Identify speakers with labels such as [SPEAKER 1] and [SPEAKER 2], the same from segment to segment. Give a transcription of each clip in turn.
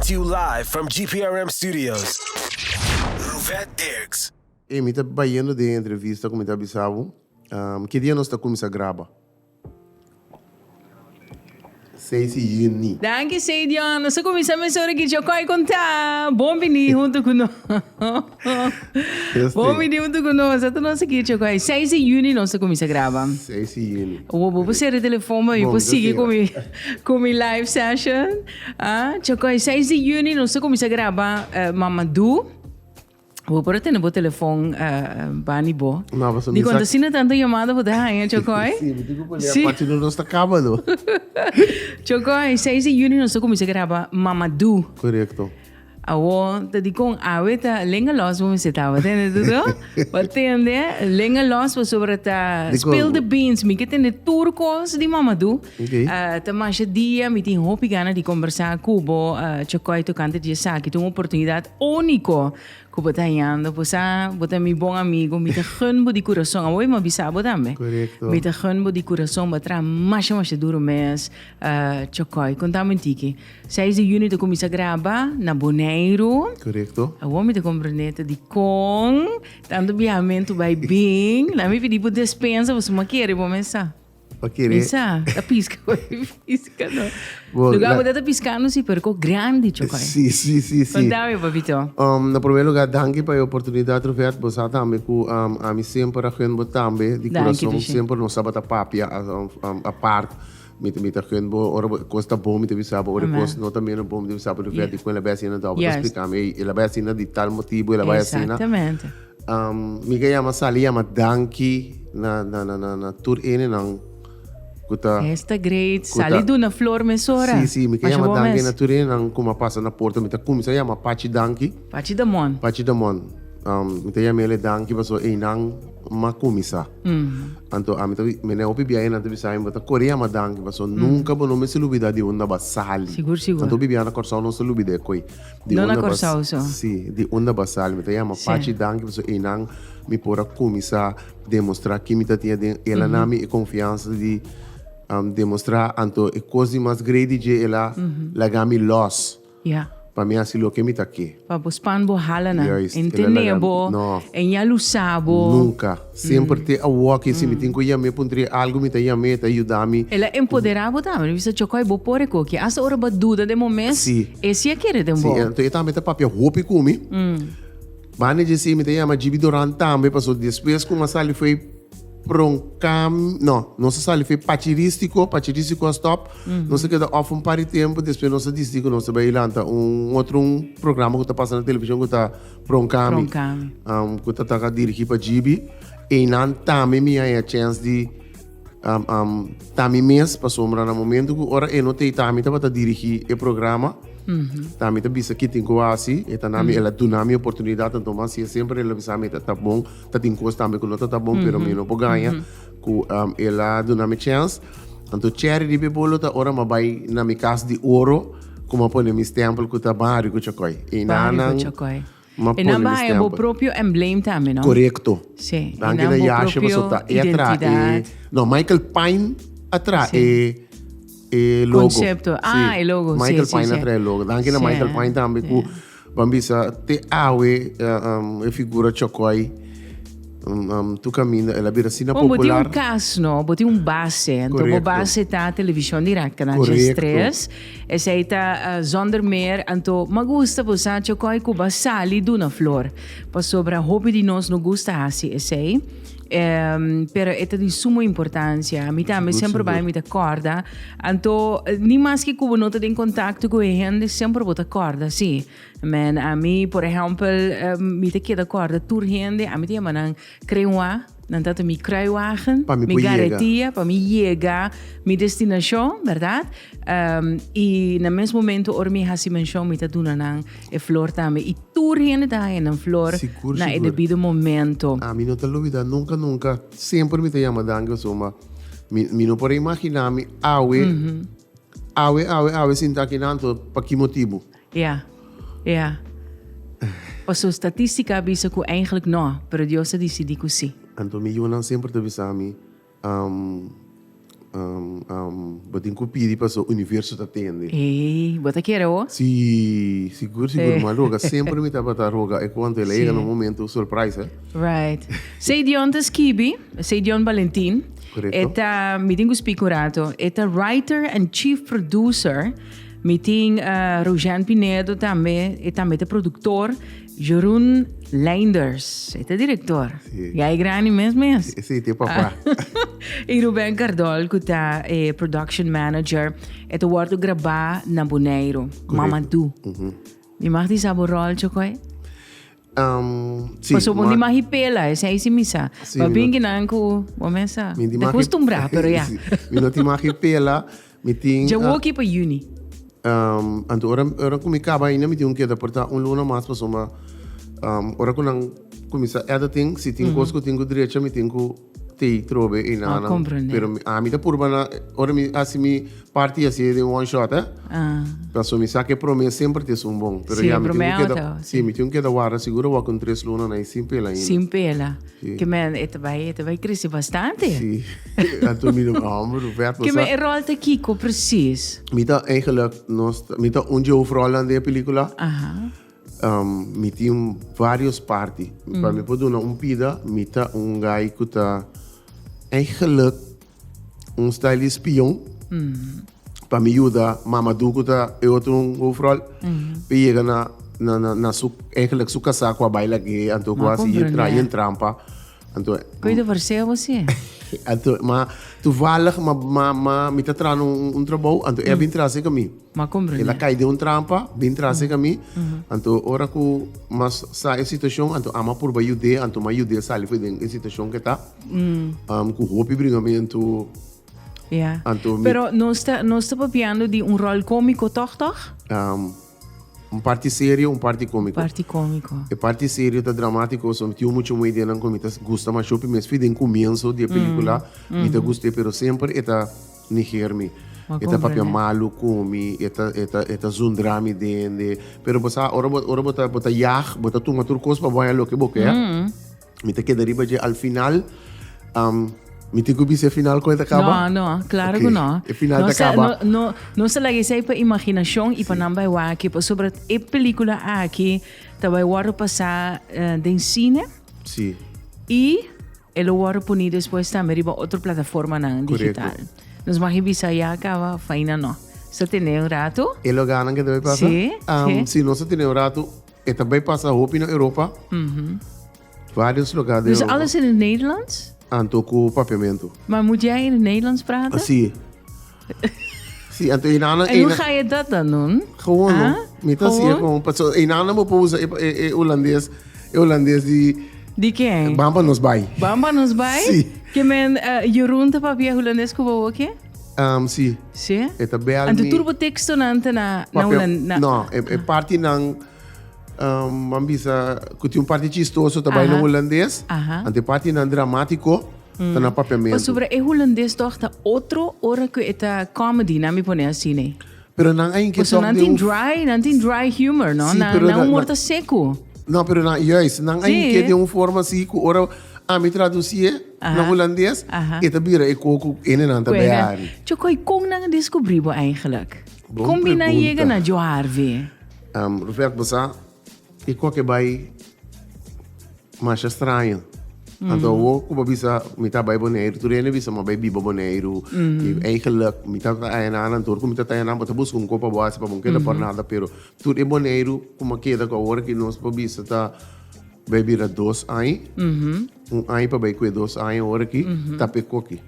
[SPEAKER 1] to you live from GPRM Studios. Ruvette Diggs.
[SPEAKER 2] E mi sta baiando de entrevista come ti abisavo. Che dia non sta come si grava? 6 juni.
[SPEAKER 3] Danke, Sedion. Nós começamos a que já vai contar. Bom venir junto conosco. Bom venir junto conosco. Até nós aqui já vai. 6 de junho nós começamos a gravar.
[SPEAKER 2] 6 juni.
[SPEAKER 3] Vou você o telefone e vou seguir com minha live session. Já vai 6 de junho nós começamos a gravar Mamadou. Vou por ter no telefone bani bo. Di quando si na tanto chamada vou dar aí, Chocoi.
[SPEAKER 2] Sim, me digo para a parte do nosso acabado.
[SPEAKER 3] Chocoi, 6 de junho nós começamos a gravar Mamadou.
[SPEAKER 2] Correto.
[SPEAKER 3] Awo, tadi kong awet lenga los mo se tava, tende tudo? Patende, lenga los was sobre ta spill the beans, mi que tende turcos di Mamadou.
[SPEAKER 2] Okay.
[SPEAKER 3] Ta masha dia mi tin hopi gana di conversar cubo, Chocoi tocante de saki, tu uma oportunidade único. Kubatayando, posa, bota mi bom amigo, mi te gun bo di coração, awoy mabisabo também.
[SPEAKER 2] Correto.
[SPEAKER 3] Mi te gun bo di coração, batra masha duro mes, Chocoi, contame tiki. 6 de junho tu começa a gravar na Bonaire.
[SPEAKER 2] Correto.
[SPEAKER 3] Awo mi te compreendete di com, tanto biamento by Bing, lá me pedi por despensa, você não quer, vou começar.
[SPEAKER 2] Para querer.
[SPEAKER 3] Essa, a pisca, pisca não.
[SPEAKER 2] Bom,
[SPEAKER 3] Lugar vou dar piscando se perco grande, Chocoi.
[SPEAKER 2] Sim.
[SPEAKER 3] Contame, papito.
[SPEAKER 2] Na primeiro lugar, danke para a oportunidade de ver você também com a mim sempre a gente também de coração sempre não sabe a papia a parte me tá gente ora costa bom me teve sabe ora costa não também bom me teve sabe de ver de com a vecina da para explicar me ela vecina de tal motivo ela vecina
[SPEAKER 3] exatamente
[SPEAKER 2] me ganha uma salia uma danke na tour ene não Kuta,
[SPEAKER 3] esta great salido na flor mesora.
[SPEAKER 2] Sì, mi chiama danke na tour ene não como passa na porta me tá como se chama pachi danke
[SPEAKER 3] pachi da mon
[SPEAKER 2] mi te chiama ele danke passo e não ma comisa. Anto a me ne opi biaina te bisai mbata Coreia ma danke passo nunca bo non me se lubida di onda basali.
[SPEAKER 3] Sicuro.
[SPEAKER 2] Anto bibiana corsa non se lubide coi.
[SPEAKER 3] Non a corsa so.
[SPEAKER 2] Sì, di onda basali mi te chiama pachi danke passo e non mi pora comisa demostrar que mi ta tinha ela nami e confiança di demonstrar anto e così mas gredi je ela lagami loss.
[SPEAKER 3] Yeah.
[SPEAKER 2] Para mim assim lo que me tá aqui.
[SPEAKER 3] Para buspan bo halana.
[SPEAKER 2] Yes,
[SPEAKER 3] Entenebo.
[SPEAKER 2] no.
[SPEAKER 3] Enyalusabo.
[SPEAKER 2] Nunca. Sempre te a walk se me tenho que me pondre algo me tá me tá ajudar-me.
[SPEAKER 3] Ela empoderava também. Visa Chocoi bo pore coque. Asa ora ba duda de momento.
[SPEAKER 2] Sim.
[SPEAKER 3] Esse é querer de
[SPEAKER 2] Sim, então eu também tá papel roupa comi. Bane de se me tá ama gibi durante também passou depois com uma sala foi proncam, não se sale foi pachirístico stop, não se queda off par de tempo, depois não se distico, não se vai lanta outro programa que está passando na televisão que está proncami, que está dirigir para Gibi, e não também me há a chance de também mês para sombra no momento que ora eu não tenho também para dirigir o programa. Também tá bisa que tem coasi, e tá nami ela do nami oportunidade então mas sempre ela bisa me tá bom, tá tem coisa também que não tá bom, pero me não pode ganhar, que ela do nami chance, então cherry de bebolo tá ora mas vai na minha casa de ouro, como põe mi stempel que tá barrio que chocoi, e nanang
[SPEAKER 3] e na baia é o próprio emblema também, não?
[SPEAKER 2] Correto.
[SPEAKER 3] Sim.
[SPEAKER 2] Anche na Yasha passou tá atrás, não Michael Pine atrás e logo.
[SPEAKER 3] Concepto. E logo.
[SPEAKER 2] Michael Pine atrás logo. Anche na Michael Pine também com bambisa te awe e figura Chocoi. Tu cammina ela vira sina popular.
[SPEAKER 3] Boti caso, no? Boti base. Então, base tá televisão direta na G3. Essa aí tá zonder meer. Então, me gusta você Chocoi com basali do na flor. Para sobra hobby de nós não gusta assim, essa aí. Pero é de suma importância. A mim também sempre vai me acorda. Então, nem mais que eu não tenho contato com a gente, sempre vou acorda, sim. Mas a mim, por exemplo, me queda acorda, tur gente, a mim tem uma creua, não tanto me kruiwagen, me garantia, para me chegar, minha destinação, verdade? E no mesmo momento, or me hasi menção, me tá dando nang e flor também. E tur gente tá aí na flor, na e devido momento.
[SPEAKER 2] A mim não te olvida, nunca, sempre me te chama dango, soma. Me não pode imaginar me awe, sem tá aqui nanto, para que motivo?
[SPEAKER 3] Ja. Passou estatística avisa que eigenlijk não, pero Deus decidi que sim.
[SPEAKER 2] Então, me sempre te avisa a mim, Batin ko pidi pa sa universo tatende.
[SPEAKER 3] Bota quero?
[SPEAKER 2] Sì, sicuro, ma roga, sempre mi tapata roga e quando lei era un momento surprise.
[SPEAKER 3] Right. Sei Dion Skibi, sei Dion Valentin.
[SPEAKER 2] Corretto.
[SPEAKER 3] Eta meeting spicurato. Eta writer and chief producer. Meeting Rojan Pinedo também. E também produtor Jeroen Leinders. Eta diretor.
[SPEAKER 2] Sì.
[SPEAKER 3] Jij grani mesmo.
[SPEAKER 2] Sì, te papà.
[SPEAKER 3] E Ruben Cardol, que tá production manager. Eta wordt gravar na Bonaire. Mamadou. Mi mag die saborol, chokoi?
[SPEAKER 2] Sì,
[SPEAKER 3] Paso bon di mahipela, esa isi misa.
[SPEAKER 2] Sì,
[SPEAKER 3] Ma
[SPEAKER 2] mi
[SPEAKER 3] bingi nanku, momesa.
[SPEAKER 2] Mi di
[SPEAKER 3] De costumbra, pero ya.
[SPEAKER 2] Mi non ti machi pela, mi ting.
[SPEAKER 3] Ja woki pa juni.
[SPEAKER 2] Anto ora kumi kaba ina mi ting keda porta un luna mas paso ma ora kunang kumisa editing si ting kosko tingu direcha mi tingu te trobe ina na.
[SPEAKER 3] Comprende.
[SPEAKER 2] Pero mi ta purbana ora mi asimi parti assim de one shot, Paso mi sa che promessa sempre te un bon. Pero
[SPEAKER 3] Sì,
[SPEAKER 2] ya mi tingu
[SPEAKER 3] promessa,
[SPEAKER 2] keda.
[SPEAKER 3] sì.
[SPEAKER 2] Sì, mi tingu keda wara sicuro wa con 3 luna na simpela ina.
[SPEAKER 3] Simpela.
[SPEAKER 2] Sì.
[SPEAKER 3] Que men, eta vai crescer bastante.
[SPEAKER 2] Sì. Anto mi no, Roberto.
[SPEAKER 3] Que men, rolte Kiko, precies.
[SPEAKER 2] Mita eigenlijk, mita onde overal aan de película,
[SPEAKER 3] Aha.
[SPEAKER 2] mi tinha vários partes. Para me poder uma pida, mita guy que tá eigenlijk style espião. Para me ajudar, Mamadou que tá outro overal. Pega na su eigenlijk su casa com a baila que anto quase ia trampa. Anto
[SPEAKER 3] Cuida você você.
[SPEAKER 2] Anto ma toevallig ma mita trano trabalho, anto bem trazer comigo.
[SPEAKER 3] Ma comprende.
[SPEAKER 2] Ela cai de trampa, bem trazer comigo. Anto ora que mas sa situação, anto ama por baio de, anto ma de sali foi de situação que tá. Com hopi bringamento.
[SPEAKER 3] Ja.
[SPEAKER 2] Anto
[SPEAKER 3] Pero no está papiando de rol cômico, toch?
[SPEAKER 2] parte sério, parte cômico.
[SPEAKER 3] Parte cômico.
[SPEAKER 2] E parte sério tá dramático, so tinha muito uma ideia não como gusta mas shopping mas fui em começo da película, me tá gostei pero sempre eta nigermi. Eta papia malu comi, eta zundrami dende, pero bosa ora bota yah, bota tu matur cos pa boia lo que boque, me tá queda riba al final, me te gubi se final quando acaba?
[SPEAKER 3] No, claro que no.
[SPEAKER 2] E final acaba.
[SPEAKER 3] No se lagi sai pa imaginação e pa nambay waki pa sobre e película aqui tabay waro passar de cine
[SPEAKER 2] Sì.
[SPEAKER 3] e ele waro puni depois também riba outra plataforma na digital. Nos mahibisa ya acaba faina no. Sa tene un rato?
[SPEAKER 2] E lo ganam que deve passar?
[SPEAKER 3] Sì, sì.
[SPEAKER 2] Se não se tem um rato, e também passa roupa na Europa. Vários lugares da
[SPEAKER 3] Dus
[SPEAKER 2] Europa.
[SPEAKER 3] alles in het Nederlands?
[SPEAKER 2] Anto com papiamento.
[SPEAKER 3] Maar moet jij in het Nederlands praten?
[SPEAKER 2] Sim. Sim, então inana
[SPEAKER 3] En hoe ga je dat dan doen?
[SPEAKER 2] gewoon,
[SPEAKER 3] Ah?
[SPEAKER 2] mita sim,
[SPEAKER 3] Gewoon?
[SPEAKER 2] gewoon, passo inana mo pousa Holandês die
[SPEAKER 3] Die ken.
[SPEAKER 2] bamba nos bai.
[SPEAKER 3] Bamba nos bij?
[SPEAKER 2] Sì.
[SPEAKER 3] Que men Jeroen te papier holandês ko ba oké?
[SPEAKER 2] Sim.
[SPEAKER 3] Sim.
[SPEAKER 2] Eta bel
[SPEAKER 3] En de turbo teksto nante na Holandês.
[SPEAKER 2] No, é parte nang mambisa que tinha parte chistoso também no holandês. Ante parte nang dramático, tá na papiamento.
[SPEAKER 3] Mas sobre e holandês toch ta outro ora que eta comedy na mi pone assim, né?
[SPEAKER 2] Pero nang ay que
[SPEAKER 3] So nantin dry humor, no?
[SPEAKER 2] Sì,
[SPEAKER 3] Na
[SPEAKER 2] però
[SPEAKER 3] na
[SPEAKER 2] na-
[SPEAKER 3] humor ta seco.
[SPEAKER 2] Não, pero na juist, nang
[SPEAKER 3] Sim.
[SPEAKER 2] ay que de uma forma assim que ora a me traduzir na holandês e tabira e coco ene nang tabear.
[SPEAKER 3] Chokoi kong nang descobrir bo eigenlijk.
[SPEAKER 2] Bom
[SPEAKER 3] Combina
[SPEAKER 2] pergunta.
[SPEAKER 3] jega na Joharve.
[SPEAKER 2] Roberto Bossa, e qualquer vai mais estranho. Então, eu como bisa mita bij Bonaire, tu rene bisa maar bij Biba Bonaire. Eigenlijk mita tayanan ang tour, mita tayanan but bus kung ko pa buwas pa mungkin pa nada pero tu e Bonaire como queda ko ora que nós pa bisa ta bij bira 2 ay. Ay pa bij ko 2 ay ora que tape coqui.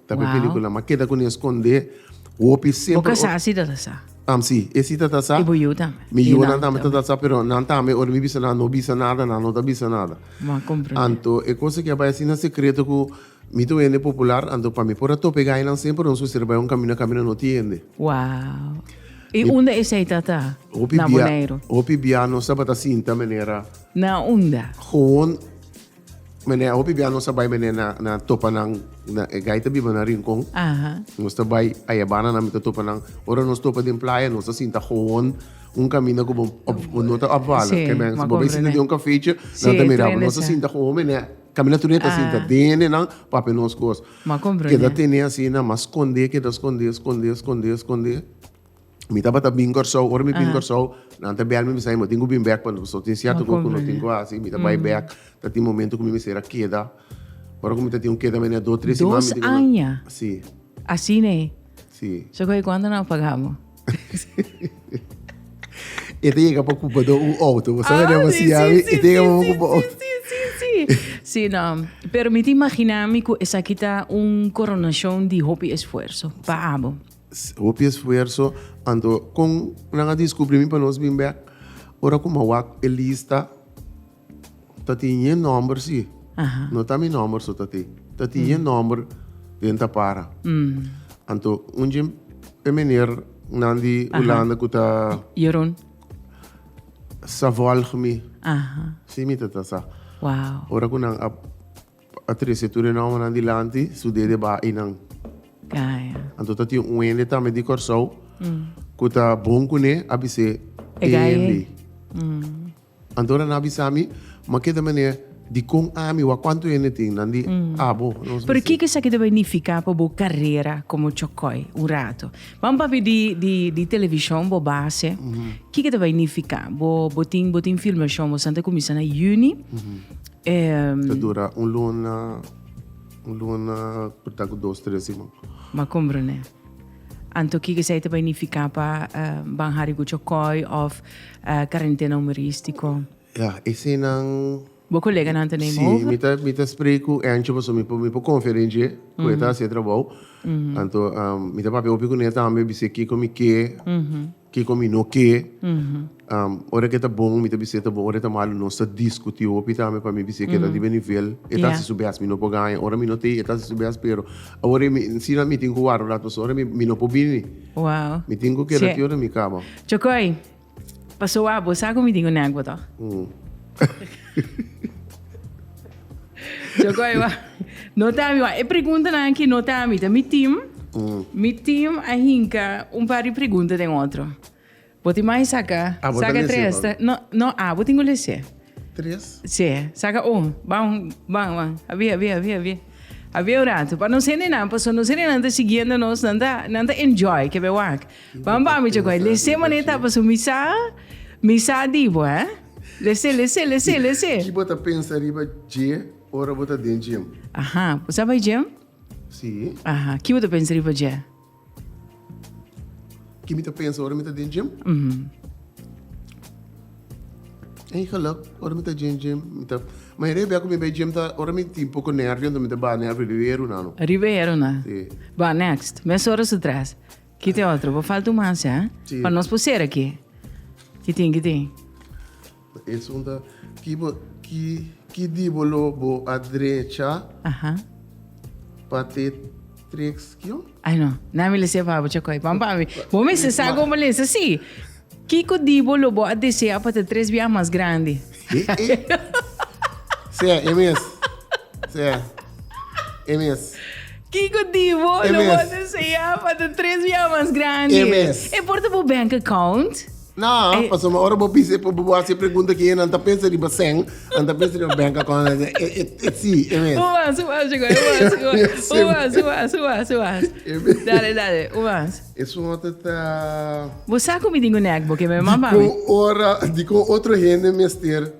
[SPEAKER 2] Tape
[SPEAKER 3] Wow.
[SPEAKER 2] película, mas queda com esconder. O
[SPEAKER 3] O
[SPEAKER 2] sempre
[SPEAKER 3] kasasi dat sa.
[SPEAKER 2] sim, esse tá tá.
[SPEAKER 3] Ibo yuta.
[SPEAKER 2] Mi yun tame tata pero nan tame or mi bisa na no bisa nada na no da bisa nada.
[SPEAKER 3] Ma comprende.
[SPEAKER 2] Anto e cosa que vai assim na secreto que mito ene popular anto pa mi pora to pegar nan sempre non so serve un cammino no tiende.
[SPEAKER 3] Wow. E onde is hij tata?
[SPEAKER 2] Opi
[SPEAKER 3] Na
[SPEAKER 2] bia,
[SPEAKER 3] Bonaire.
[SPEAKER 2] opi bia no sabata sinta menera.
[SPEAKER 3] Na onda.
[SPEAKER 2] Gewoon Mene, hopi biya no sabay mene na topa ng gaita biba na rincon.
[SPEAKER 3] Aha.
[SPEAKER 2] Nos sabay ayabana na mito topa ng ora nos topa din playa, nos sinta koon un cammino come nota a vala,
[SPEAKER 3] Sì,
[SPEAKER 2] che men
[SPEAKER 3] ma
[SPEAKER 2] bobe sinta di un caffè,
[SPEAKER 3] Sì,
[SPEAKER 2] nota mirava,
[SPEAKER 3] trene,
[SPEAKER 2] nos
[SPEAKER 3] sì.
[SPEAKER 2] sinta come ne camminaturetta sinta dene nang pape nos cos.
[SPEAKER 3] Ma comprende.
[SPEAKER 2] Che da tene assim na mas esconde, que da esconde. Mi tava ta bingor so, ora mi bingor so, nanta bel mi sai mo tingo bim back quando so tin certo
[SPEAKER 3] Ma
[SPEAKER 2] con no
[SPEAKER 3] comprende.
[SPEAKER 2] tingo assim, mi ta vai back, ta ti momento come mi sera queda. Ora come ta ti un queda mene 2-3
[SPEAKER 3] 2 años.
[SPEAKER 2] Sì,
[SPEAKER 3] Assim, né?
[SPEAKER 2] sì.
[SPEAKER 3] So que quando não pagamos.
[SPEAKER 2] E te chega po culpa do auto, você vai
[SPEAKER 3] Ah,
[SPEAKER 2] dar
[SPEAKER 3] sì,
[SPEAKER 2] assim,
[SPEAKER 3] sì,
[SPEAKER 2] e te chega po
[SPEAKER 3] sì,
[SPEAKER 2] culpa auto.
[SPEAKER 3] sì. Sì, no. Pero mi ti immaginami que esa quita un coronación de hobby esfuerzo. Paabo.
[SPEAKER 2] Hopi esfuerzo, ando con nanga descobri mi pa nos bim back. Ora como wak elista, ta tinha number si.
[SPEAKER 3] Aha.
[SPEAKER 2] No ta mi number so ta ti. Ta tinha number denta para. Anto unjem meneer nandi Holanda kuta
[SPEAKER 3] Jeroen.
[SPEAKER 2] savolg mi.
[SPEAKER 3] Aha.
[SPEAKER 2] Si mi ta sa.
[SPEAKER 3] Wow.
[SPEAKER 2] Ora kunang a treseture na nandi lanti su de ba inang.
[SPEAKER 3] Kaya.
[SPEAKER 2] Anto tati un wende ta me di corso. Kuta bonkune abise
[SPEAKER 3] E gai?
[SPEAKER 2] endi. Antora na abisami, ma che da mene di con ami wa quanto ene ting nandi abo.
[SPEAKER 3] Pero que sa que te significa para bo carreira como chocoi, un rato. Vamos para di televisão bo base. Que te significa? Bo botin filmação bo santa começa na juni.
[SPEAKER 2] Ta dura un luna per 2-3 simo.
[SPEAKER 3] Ma comprone. Anto que sa te significa para banhari go chocoi of quarantena umoristico.
[SPEAKER 2] Ja, e se nang
[SPEAKER 3] Bo collega não te nem
[SPEAKER 2] sì,
[SPEAKER 3] over.
[SPEAKER 2] mi ta spreku e anche posso mi po conferenze, queta si trabau. Anto mi ta papi opi kuneta ambe bise ki komi ke, ki komi no ke. Ora che ta bom, mi ta bise ta bom, ora ta malu no sta discuti opi ta me pa mi bise che ta di benivel. E ta
[SPEAKER 3] Yeah.
[SPEAKER 2] si subias mi no po ganha, ora mi no te, e ta si subias pero. Ora mi sina mi tingu waro lato so, ora mi no po bini.
[SPEAKER 3] Wow.
[SPEAKER 2] Mi tingu che
[SPEAKER 3] Sì.
[SPEAKER 2] la tiora mi cama.
[SPEAKER 3] Chocoi. Passou a bo sa como digo na água tá. Chocoi wa. Notami wa. E pergunta na anche notami ta mi team a hinka par de perguntas de outro. Boti mais saca.
[SPEAKER 2] Ah, bota
[SPEAKER 3] saca
[SPEAKER 2] lesse,
[SPEAKER 3] três.
[SPEAKER 2] Paulo.
[SPEAKER 3] No, boti ngolese.
[SPEAKER 2] 3.
[SPEAKER 3] Sim, saca Bang. Havia o rato. Para não ser nem nada, para não ser nem nada seguindo nós, nada enjoy, que bewak. Vamos, Chocoi. Lesse maneta para misa dibo, eh? Lesse.
[SPEAKER 2] Que bota pensa riba je, ora bota dentro.
[SPEAKER 3] Aha, você vai jam?
[SPEAKER 2] Sì.
[SPEAKER 3] Aha, que você pensa riba jam?
[SPEAKER 2] Que me ta pensa, ora me ta dentro. Ei, geluk, ora me ta gym. Maar je hebt ook bij gym, ora me tem pouco nervio, então me ta ba nervio de ver não.
[SPEAKER 3] Ribeiro, né?
[SPEAKER 2] Sim.
[SPEAKER 3] Bom, next. Meia horas atrás. Que tem outro? Vou falar mais, hein?
[SPEAKER 2] Sim.
[SPEAKER 3] Para nós poder aqui. Que tem?
[SPEAKER 2] Esse onda que dibolo bo a direita
[SPEAKER 3] Aha.
[SPEAKER 2] para ter 3 quilos.
[SPEAKER 3] Ai, não. Não me lesse para você coi. Vamos para mim. Vamos se sabe como lesse assim. Kiko dibo lobo a desejar para ter 3 vezes mais grande.
[SPEAKER 2] MS.
[SPEAKER 3] Kiko dibo lobo a desejar para ter 3 vezes mais grande.
[SPEAKER 2] MS.
[SPEAKER 3] E porta pro bank account?
[SPEAKER 2] Não, passou uma hora, vou você pergunta que não tá pensando em bacen, não tá pensando em banca com sim, é mesmo.
[SPEAKER 3] Umas. Dale, umas.
[SPEAKER 2] Isso ontem tá
[SPEAKER 3] Você sabe como digo nego, porque minha mamãe
[SPEAKER 2] com outro rende mester.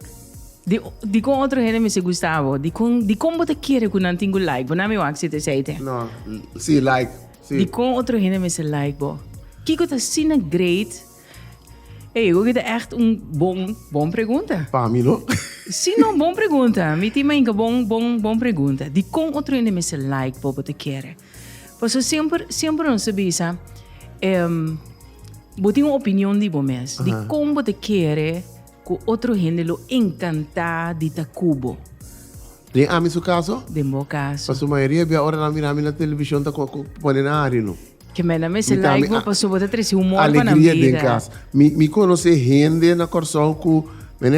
[SPEAKER 3] di com outro gente me se Gustavo, di com você quer que não tenho like, não me wax te seite.
[SPEAKER 2] Não, sim, like,
[SPEAKER 3] Di
[SPEAKER 2] sim.
[SPEAKER 3] com outro gente me se like, bo. Kiko tá sina great. Hey, eu que echt bom pergunta.
[SPEAKER 2] Para mim, não?
[SPEAKER 3] Sim, não, bom pergunta. Me tem ainda bom pergunta. Di com outro gente me se like, bo, você quer. Porque sempre não sabia, você tem uma opinião de bom mês. Di como você quer que outro gente lo encanta de Tacubo.
[SPEAKER 2] Tem a seu caso?
[SPEAKER 3] De meu caso.
[SPEAKER 2] Passou a maioria, a hora na televisão tá com na área, não?
[SPEAKER 3] Que me se like, bo, passou você ter esse humor para na
[SPEAKER 2] Alegria de
[SPEAKER 3] vida.
[SPEAKER 2] casa. Me conhece gente na corção que,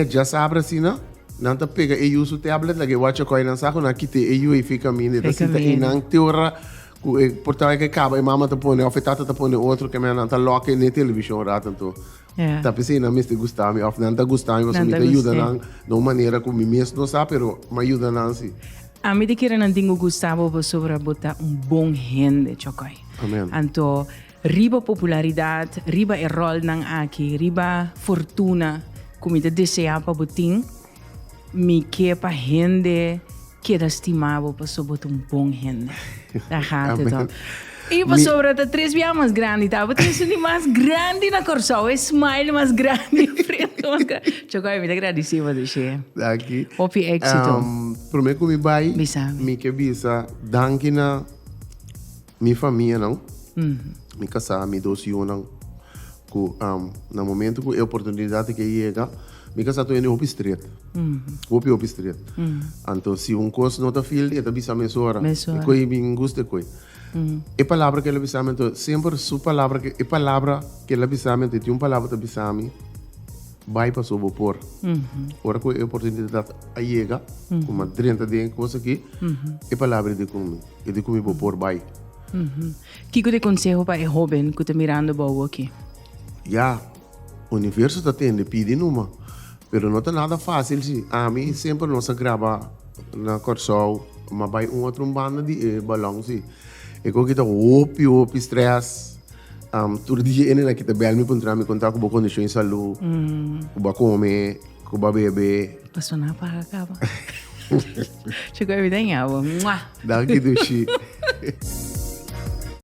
[SPEAKER 2] já sabe assim, não? Não tá pega e usa o tablet que watch coi não saco na kite e fica mini tá
[SPEAKER 3] Fica
[SPEAKER 2] sita
[SPEAKER 3] mini.
[SPEAKER 2] e não teora portava que acaba e mamma tá pone afetata tá pone outro que me não tá lock na televisão ora tanto
[SPEAKER 3] Yeah.
[SPEAKER 2] tá pensei não me gusta me of não tá gostando você
[SPEAKER 3] Não
[SPEAKER 2] me
[SPEAKER 3] tá
[SPEAKER 2] ajuda
[SPEAKER 3] gostando.
[SPEAKER 2] não maneira como mesmo não sabe pero me ajuda não assim
[SPEAKER 3] A mim de que não tenho Gustavo para sobre botar bom rende, chocoy.
[SPEAKER 2] Amen.
[SPEAKER 3] Anto, riba popularidade, riba e rol nang aqui, riba fortuna, como te deseja para botin, me que para rende que da estimava para sobre bom rende. Da gata
[SPEAKER 2] Amen.
[SPEAKER 3] então. E para sobre tá três via mais grande, tá? Botin isso mais grande na corção, smile mais grande, frente mais grande. Chocoy, me agradecida de você.
[SPEAKER 2] aqui
[SPEAKER 3] Hopi éxito.
[SPEAKER 2] primeiro que me vai
[SPEAKER 3] Bisa.
[SPEAKER 2] me que bisa danke na minha família não me casar me dois não no momento que a oportunidade que chega me casar tô indo op street op street então se coisa não tá fil é bisa mesora
[SPEAKER 3] Mesora.
[SPEAKER 2] e coi me gusta coi e palavra que ela bisa então sempre sua palavra que e palavra que ela bisa então tem palavra tá bisa me vai para o vapor. Ora que a oportunidade chega, como 30 de coisa aqui, e palavra de comer. E de comer vapor vai.
[SPEAKER 3] Kiko de consejo para o jovem que está mirando boa aqui.
[SPEAKER 2] Já, o universo está tendo pede numa, pero não está nada fácil sim. A mim sempre não se grava na corção, mas vai outro banda de balão sim. E com que está opi stress. Todo dia ele kita bel me para me contar com boa condição de saúde, com boa comer, com boa beber.
[SPEAKER 3] Passou na para acaba. Chegou a evidência.
[SPEAKER 2] Daqui do